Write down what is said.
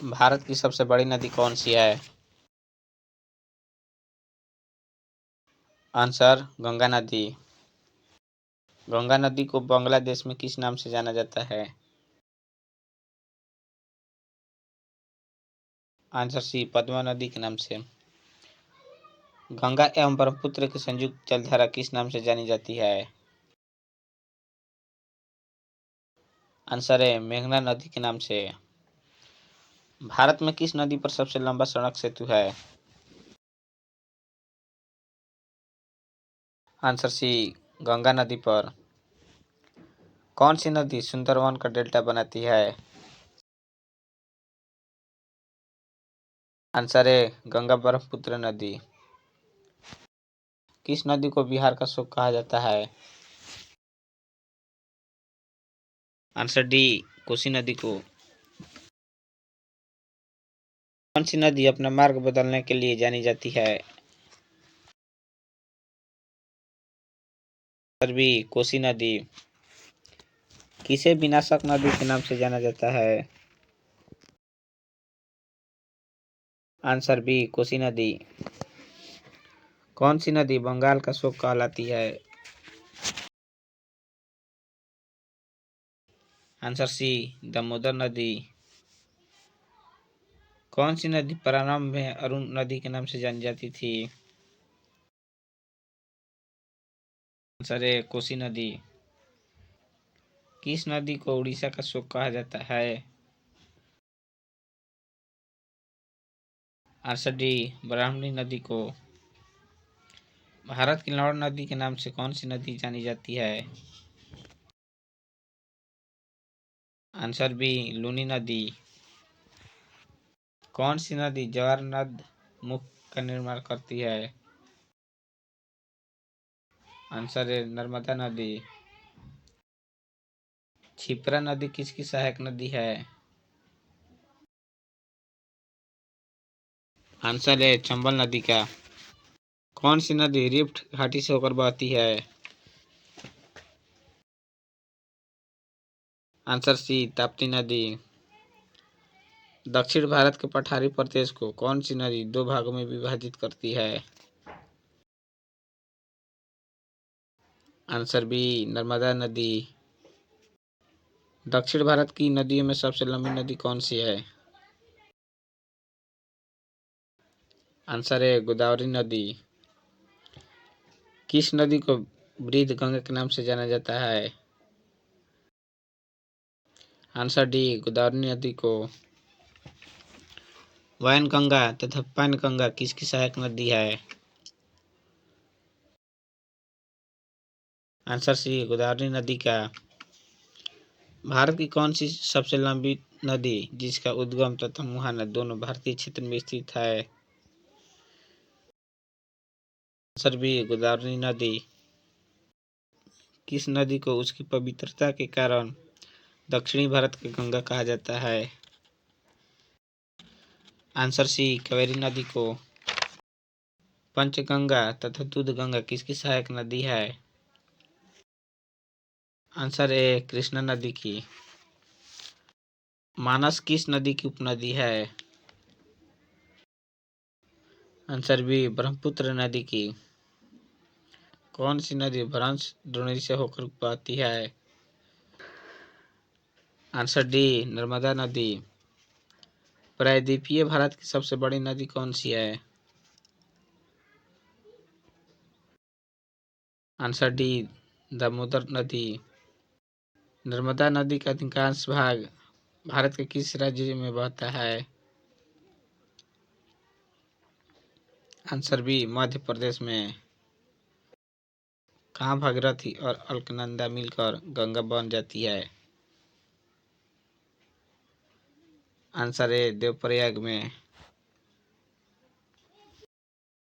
भारत की सबसे बड़ी नदी कौन सी है? आंसर गंगा नदी। गंगा नदी को बांग्लादेश में किस नाम से जाना जाता है? आंसर सी, पद्मा नदी के नाम से। गंगा एवं ब्रह्मपुत्र की संयुक्त जलधारा किस नाम से जानी जाती है? आंसर है मेघना नदी के नाम से। भारत में किस नदी पर सबसे लंबा सड़क सेतु है? आंसर सी, गंगा नदी पर। कौन सी नदी सुंदरवन का डेल्टा बनाती है? आंसर है गंगा ब्रह्मपुत्र नदी। किस नदी को बिहार का शोक कहा जाता है? आंसर डी, कोसी नदी को। कौन सी नदी अपना मार्ग बदलने के लिए जानी जाती है? आंसर बी, कोसी नदी। किसे विनाशक नदी के नाम से जाना जाता है? आंसर बी, कोसी नदी। कौन सी नदी बंगाल का शोक कहलाती है? आंसर सी, दामोदर नदी। कौन सी नदी प्रारंभ में अरुण नदी के नाम से जानी जाती थी? आंसर है कोसी नदी। किस नदी को उड़ीसा का शोक कहा जाता है? आंसर डी, ब्राह्मणी नदी को। भारत की लाहौर नदी के नाम से कौन सी नदी जानी जाती है? आंसर बी, लूनी नदी। कौन सी नदी जवाहर नद मुख का निर्माण करती है? आंसर है नर्मदा नदी। क्षिप्रा नदी किसकी सहायक नदी है? आंसर है चंबल नदी का। कौन सी नदी रिफ्ट घाटी से होकर बहती है? आंसर सी, ताप्ती नदी। दक्षिण भारत के पठारी प्रदेश को कौन सी नदी दो भागों में विभाजित करती है? आंसर बी, नर्मदा नदी। दक्षिण भारत की नदियों में सबसे लंबी नदी कौन सी है? आंसर है गोदावरी नदी। किस नदी को वृद्ध गंगा के नाम से जाना जाता है? आंसर डी, गोदावरी नदी को। वैनगंगा तथा पैनगंगा किसकी सहायक नदी है? आंसर सी, गोदावरी नदी का। भारत की कौन सी सबसे लंबी नदी जिसका उद्गम तथा मुहाना दोनों भारतीय क्षेत्र में स्थित है? आंसर बी, गोदावरी नदी। किस नदी को उसकी पवित्रता के कारण दक्षिणी भारत की गंगा कहा जाता है? आंसर सी, कावेरी नदी को। पंचगंगा तथा दूधगंगा किसकी सहायक नदी है? आंसर ए, कृष्णा नदी की। मानस किस नदी की उपनदी है? आंसर बी, ब्रह्मपुत्र नदी की। कौन सी नदी भ्रंश द्रोणी से होकर बहती है? आंसर डी, नर्मदा नदी। प्रायद्वीपीय भारत की सबसे बड़ी नदी कौन सी है? आंसर डी, दामोदर नदी। नर्मदा नदी का अधिकांश भाग भारत के किस राज्य में बहता है? आंसर बी, मध्य प्रदेश में। कहाँ भागीरथी और अलकनंदा मिलकर गंगा बन जाती है? आंसर है देवप्रयाग में।